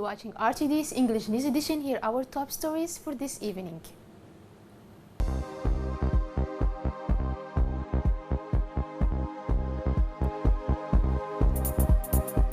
watching RTD's English News Edition. Here are our top stories for this evening.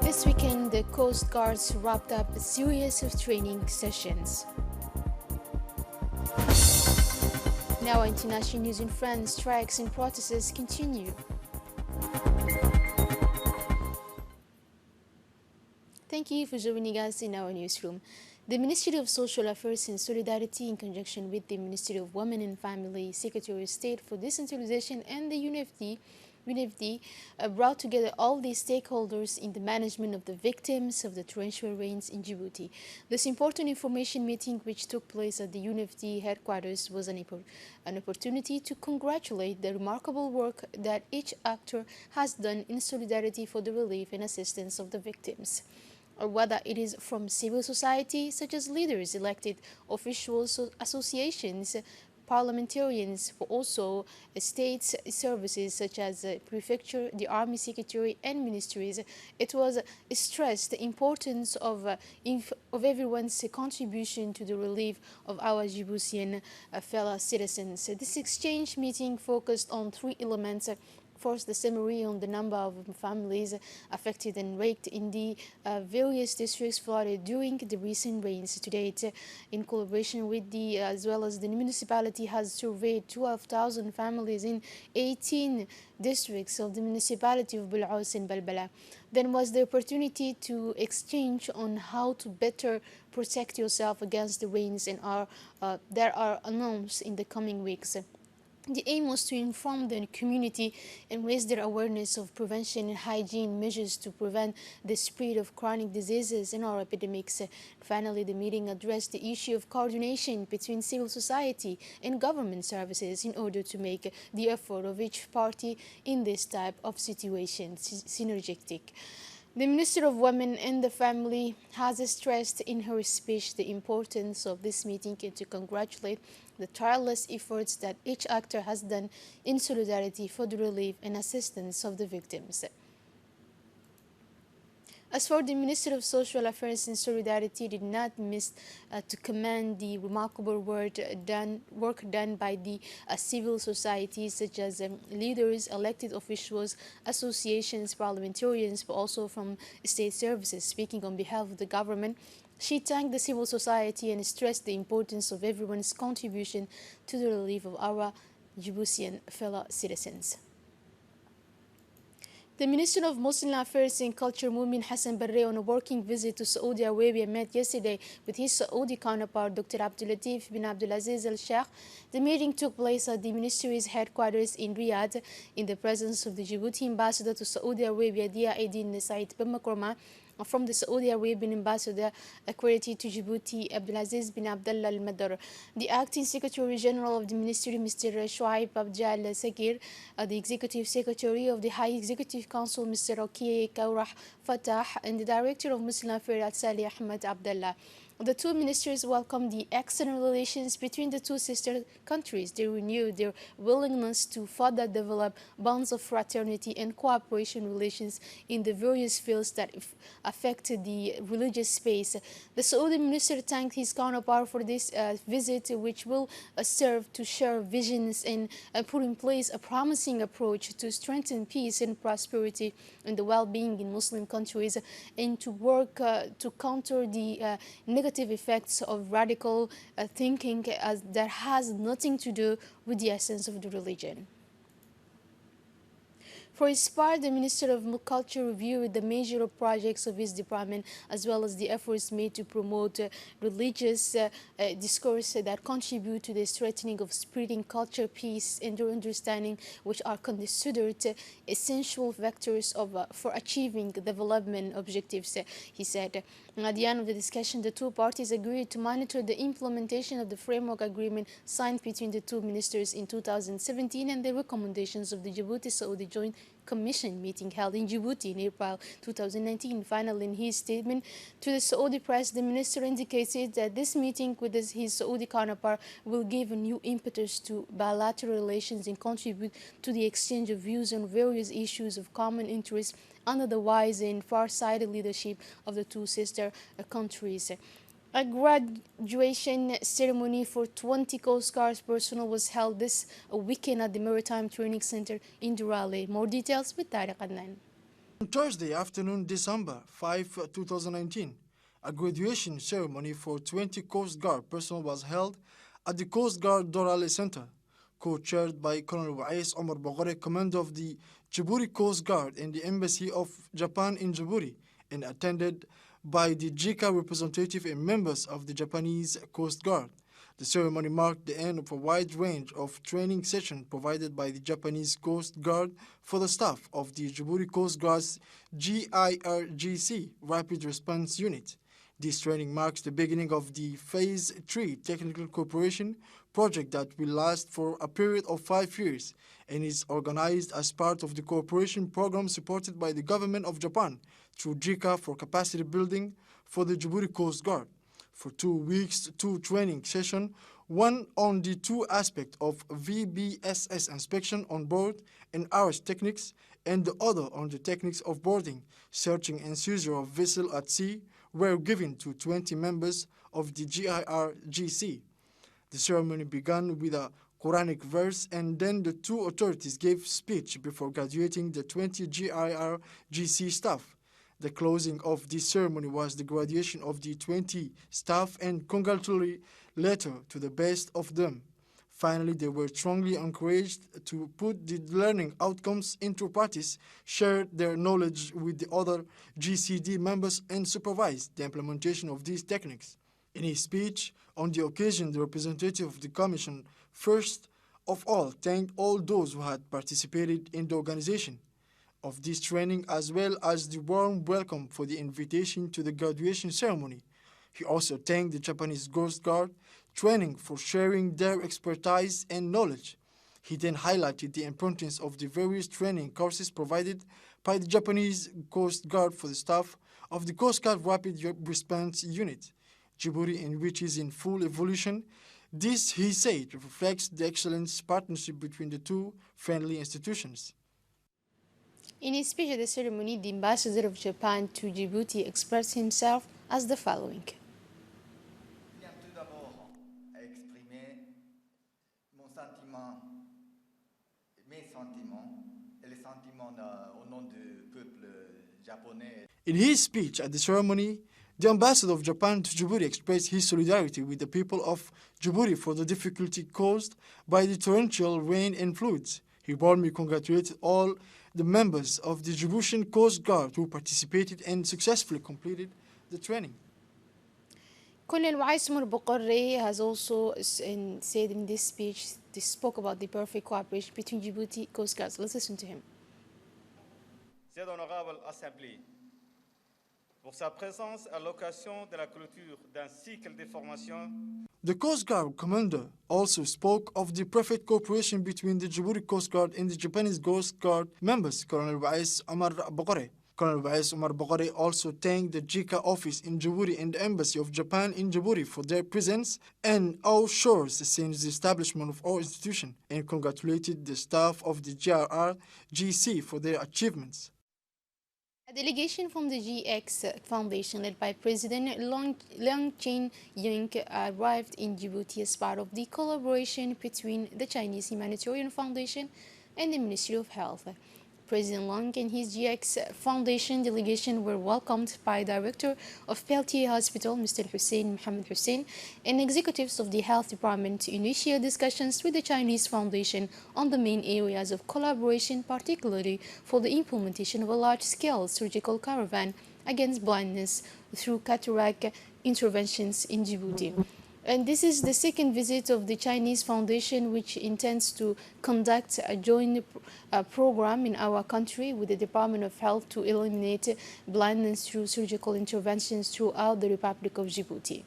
This weekend, the Coast Guards wrapped up a series of training sessions. Now, international news in France, strikes and protests continue. Thank you for joining us in our newsroom. The Ministry of Social Affairs and Solidarity, in conjunction with the Ministry of Women and Family, Secretary of State for Decentralization and the UNFD, brought together all the stakeholders in the management of the victims of the torrential rains in Djibouti. This important information meeting, which took place at the UNFD headquarters, was an opportunity to congratulate the remarkable work that each actor has done in solidarity for the relief and assistance of the victims, or whether it is from civil society, such as leaders, elected officials, associations, parliamentarians, but also state services such as prefecture, the army secretary, and ministries. It was stressed the importance of everyone's contribution to the relief of our Djiboutian fellow citizens. This exchange meeting focused on three elements. First, the summary on the number of families affected and raked in the various districts flooded during the recent rains. To date, in collaboration with as well as the municipality, has surveyed 12,000 families in 18 districts of the municipality of Bul'aus and Balbala. Then was the opportunity to exchange on how to better protect yourself against the rains, and there are announced in the coming weeks. The aim was to inform the community and raise their awareness of prevention and hygiene measures to prevent the spread of chronic diseases and our epidemics. Finally, the meeting addressed the issue of coordination between civil society and government services in order to make the effort of each party in this type of situation synergistic. The Minister of Women and the Family has stressed in her speech the importance of this meeting and to congratulate the tireless efforts that each actor has done in solidarity for the relief and assistance of the victims. As for the Minister of Social Affairs and Solidarity, did not miss to commend the remarkable work done by the civil society, such as leaders, elected officials, associations, parliamentarians, but also from state services. Speaking on behalf of the government, she thanked the civil society and stressed the importance of everyone's contribution to the relief of our Djiboutian fellow citizens. The Minister of Muslim Affairs and Culture, Mumin Hassan Barre, on a working visit to Saudi Arabia, met yesterday with his Saudi counterpart, Dr. Abdulatif bin Abdulaziz Al Sheikh. The meeting took place at the ministry's headquarters in Riyadh in the presence of the Djibouti ambassador to Saudi Arabia, Dia Aydin Said bin Makroma, from the Saudi Arabian ambassador accredited to Djibouti, Abdulaziz bin Abdullah Al Madar. The acting Secretary General of the Ministry, Mr. Shuaib Abdjal Sagir, the Executive Secretary of the High Executive Council, Mr. Okie Kaurah Fatah, and the Director of Muslim Affairs, Al-Salih Ahmed Abdullah. The two ministers welcomed the excellent relations between the two sister countries. They renewed their willingness to further develop bonds of fraternity and cooperation relations in the various fields that affect the religious space. The Saudi minister thanked his counterpart for this visit, which will serve to share visions and put in place a promising approach to strengthen peace and prosperity and the well-being in Muslim countries, and to work to counter the negative effects of radical thinking that has nothing to do with the essence of the religion. For his part, the Minister of Culture reviewed the major projects of his department, as well as the efforts made to promote religious discourse that contribute to the strengthening of spreading culture, peace, and understanding, which are considered essential vectors for achieving development objectives, he said. At the end of the discussion, the two parties agreed to monitor the implementation of the framework agreement signed between the two ministers in 2017 and the recommendations of the Djibouti-Saudi Joint Commission meeting held in Djibouti in April 2019. Finally, in his statement to the Saudi press, the minister indicated that this meeting with his Saudi counterpart will give a new impetus to bilateral relations and contribute to the exchange of views on various issues of common interest under the wise and far-sighted leadership of the two sister countries. A graduation ceremony for 20 Coast Guard personnel was held this weekend at the Maritime Training Center in Durale. More details with Tariq Adnan. On Thursday afternoon, December 5, 2019, a graduation ceremony for 20 Coast Guard personnel was held at the Coast Guard Dorale Center, co-chaired by Colonel Wais Omar Bogore, commander of the Djibouti Coast Guard and the Embassy of Japan in Djibouti, and attended by the JICA representative and members of the Japanese Coast Guard. The ceremony marked the end of a wide range of training sessions provided by the Japanese Coast Guard for the staff of the Djibouti Coast Guard's GIRGC Rapid Response Unit. This training marks the beginning of the Phase 3 Technical Cooperation project that will last for a period of 5 years and is organized as part of the cooperation program supported by the government of Japan through JICA for capacity building for the Djibouti Coast Guard. For 2 weeks, 2 training sessions, one on the 2 aspects of VBSS inspection on board and RS techniques, and the other on the techniques of boarding, searching and seizure of vessel at sea, were given to 20 members of the GIRGC. The ceremony began with a Quranic verse, and then the 2 authorities gave speech before graduating the 20 GIRGC staff. The closing of this ceremony was the graduation of the 20 staff and congratulatory letter to the best of them. Finally, they were strongly encouraged to put the learning outcomes into practice, share their knowledge with the other GCD members, and supervise the implementation of these techniques. In his speech on the occasion, the representative of the Commission first of all thanked all those who had participated in the organization of this training, as well as the warm welcome for the invitation to the graduation ceremony. He also thanked the Japanese Coast Guard training for sharing their expertise and knowledge. He then highlighted the importance of the various training courses provided by the Japanese Coast Guard for the staff of the Coast Guard Rapid Response Unit. Djibouti, in which is in full evolution. This, he said, reflects the excellent partnership between the two friendly institutions. In his speech at the ceremony, the ambassador of Japan to Djibouti expressed himself as the following. In his speech at the ceremony, the ambassador of Japan to Djibouti expressed his solidarity with the people of Djibouti for the difficulty caused by the torrential rain and floods. He warmly congratulated all the members of the Djiboutian Coast Guard who participated and successfully completed the training. Colonel Wais Omar Bogore has also said in this speech, they spoke about the perfect cooperation between Djibouti Coast Guards. Let's listen to him. Cette honorable Assemblée, pour sa présence à l'occasion de la clôture d'un cycle de formation. The Coast Guard commander also spoke of the perfect cooperation between the Djibouti Coast Guard and the Japanese Coast Guard members, Colonel Wais Omar Bogore. Colonel Wais Omar Bogore also thanked the JICA office in Djibouti and the Embassy of Japan in Djibouti for their presence and our shores since the establishment of our institution, and congratulated the staff of the GRRGC for their achievements. A delegation from the GX Foundation, led by President Leung Ching-Yung, arrived in Djibouti as part of the collaboration between the Chinese Humanitarian Foundation and the Ministry of Health. President Leung and his GX Foundation delegation were welcomed by Director of Peltier Hospital, Mr. Hussein Mohammed Hussein, and executives of the Health Department to initiate discussions with the Chinese Foundation on the main areas of collaboration, particularly for the implementation of a large-scale surgical caravan against blindness through cataract interventions in Djibouti. And this is the second visit of the Chinese Foundation, which intends to conduct a joint program in our country with the Department of Health to eliminate blindness through surgical interventions throughout the Republic of Djibouti.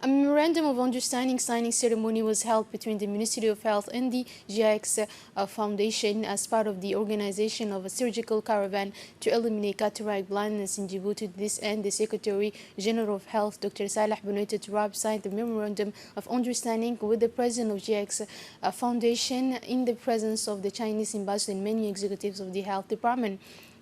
A memorandum of understanding signing ceremony was held between the Ministry of Health and the GX Foundation as part of the organization of a surgical caravan to eliminate cataract blindness in Djibouti. To this end, the Secretary General of Health, Dr. Saleh Benoit Turab, signed the memorandum of understanding with the President of GX Foundation in the presence of the Chinese ambassador and many executives of the Health Department.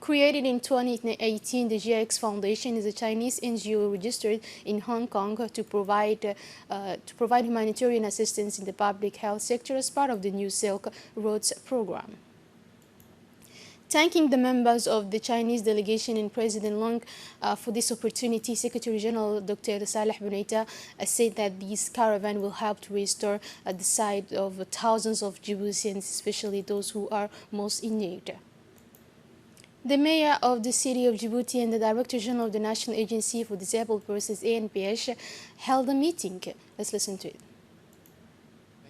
Created in 2018, the GX Foundation is a Chinese NGO registered in Hong Kong to provide humanitarian assistance in the public health sector as part of the New Silk Roads program. Thanking the members of the Chinese delegation and President Long for this opportunity, Secretary General Dr. Saleh Benoit said that this caravan will help to restore the sight of thousands of Djiboutians, especially those who are most in need. The mayor of the city of Djibouti and the director general of the National Agency for Disabled Persons, ANPH, held a meeting. Let's listen to it.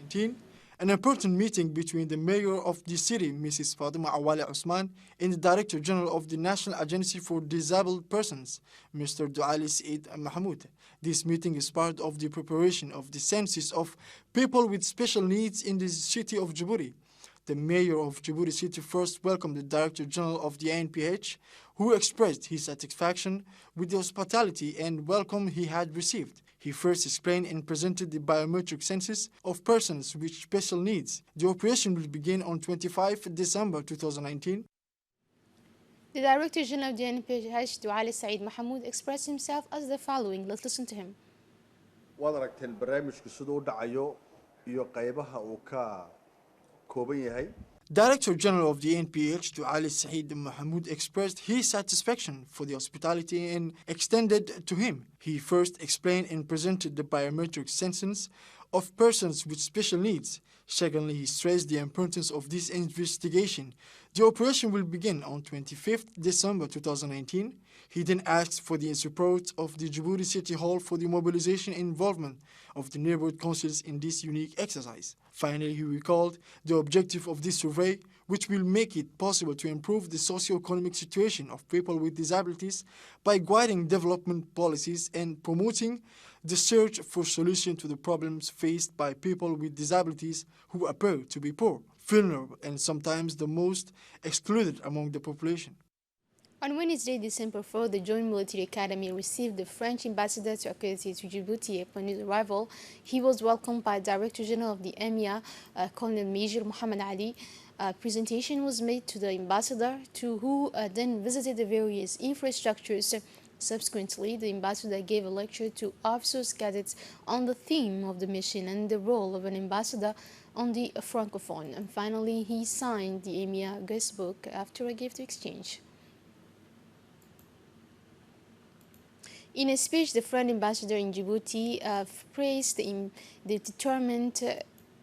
19. An important meeting between the mayor of the city, Mrs. Fatima Awali Osman, and the director general of the National Agency for Disabled Persons, Mr. Duali Said Mahmoud. This meeting is part of the preparation of the census of people with special needs in the city of Djibouti. The mayor of Djibouti City first welcomed the Director General of the ANPH, who expressed his satisfaction with the hospitality and welcome he had received. He first explained and presented the biometric census of persons with special needs. The operation will begin on 25 December 2019. The Director General of the ANPH, Duali Said Mahmoud, expressed himself as the following. Let's listen to him. Director General of the NPH, Duali Said Mahmoud, expressed his satisfaction for the hospitality and extended to him. He first explained and presented the biometric census of persons with special needs. Secondly, he stressed the importance of this investigation. The operation will begin on 25th December 2019. He then asked for the support of the Djibouti City Hall for the mobilization and involvement of the neighborhood councils in this unique exercise. Finally, he recalled the objective of this survey, which will make it possible to improve the socio-economic situation of people with disabilities by guiding development policies and promoting the search for solutions to the problems faced by people with disabilities who appear to be poor, vulnerable, and sometimes the most excluded among the population. On Wednesday, December 4, the Joint Military Academy received the French ambassador to accredit to Djibouti. Upon his arrival, he was welcomed by Director General of the EMEA, Colonel Major Muhammad Ali. A presentation was made to the ambassador, who then visited the various infrastructures. Subsequently, the ambassador gave a lecture to officers cadets on the theme of the mission and the role of an ambassador on the Francophone. And finally, he signed the EMEA guest book after a gift exchange. In a speech, the French ambassador in Djibouti praised the determined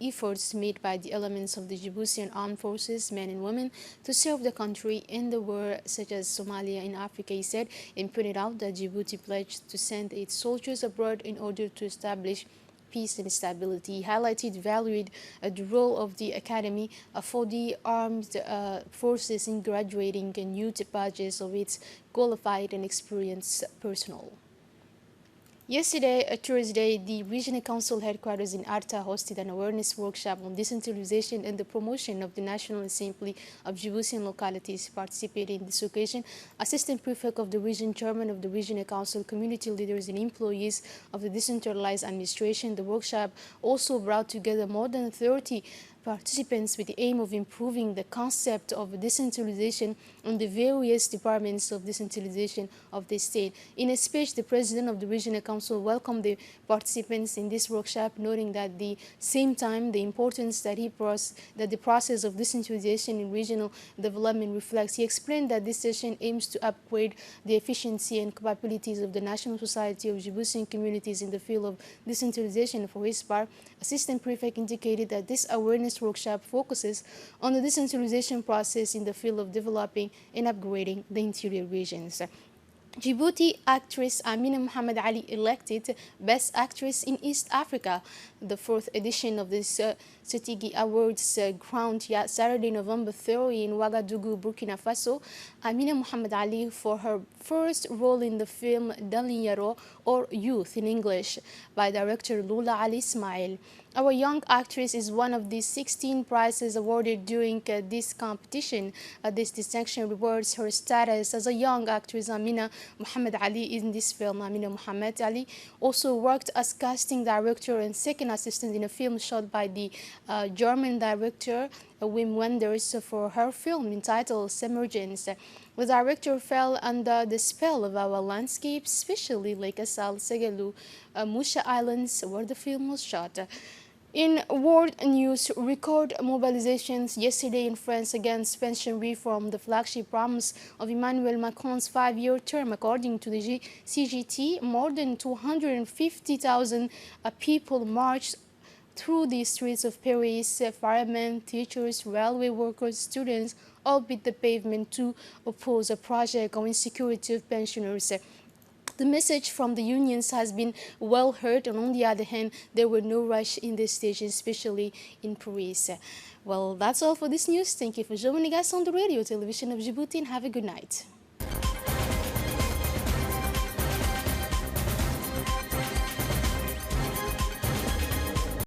efforts made by the elements of the Djiboutian armed forces, men and women, to serve the country in the war, such as Somalia in Africa, he said, and pointed out that Djibouti pledged to send its soldiers abroad in order to establish peace and stability. He highlighted, valued the role of the Academy for the armed forces in graduating new batches of its qualified and experienced personnel. Yesterday, Thursday, the Regional Council headquarters in Arta hosted an awareness workshop on decentralization and the promotion of the National Assembly of Djiboutian localities. Participating in this occasion, Assistant Prefect of the Region, Chairman of the Regional Council, community leaders and employees of the decentralized administration. The workshop also brought together more than 30 participants with the aim of improving the concept of decentralization in the various departments of decentralization of the state. In a speech, the President of the Regional Council welcomed the participants in this workshop, noting that at the same time the importance that the process of decentralization in regional development reflects. He explained that this session aims to upgrade the efficiency and capabilities of the National Society of Djiboutian Communities in the field of decentralization. For his part, Assistant Prefect indicated that this awareness workshop focuses on the decentralization process in the field of developing and upgrading the interior regions. Djibouti actress Amina Mohamed Ali elected Best Actress in East Africa. The fourth edition of this Setigi Awards crowned Saturday, November 3rd in Ouagadougou, Burkina Faso, Amina Mohamed Ali for her first role in the film Dalin Yaro, or Youth in English, by director Lula Ali Ismail. Our young actress is one of the 16 prizes awarded during this competition. This distinction rewards her status as a young actress. Amina Mohamed Ali in this film. Amina Mohamed Ali also worked as casting director and second assistant in a film shot by the German director Wim Wenders for her film entitled Emergence. The director fell under the spell of our landscape, especially Lake Assal, Segelu, Musha Islands, where the film was shot. In world news, record mobilizations yesterday in France against pension reform, the flagship promise of Emmanuel Macron's 5-year term. According to the CGT, more than 250,000 people marched through the streets of Paris. Firemen, teachers, railway workers, students all beat the pavement to oppose a project on insecurity of pensioners. The message from the unions has been well heard, and on the other hand, there were no rush in this station, especially in Paris. Well, that's all for this news. Thank you for joining us on the radio television of Djibouti, and have a good night.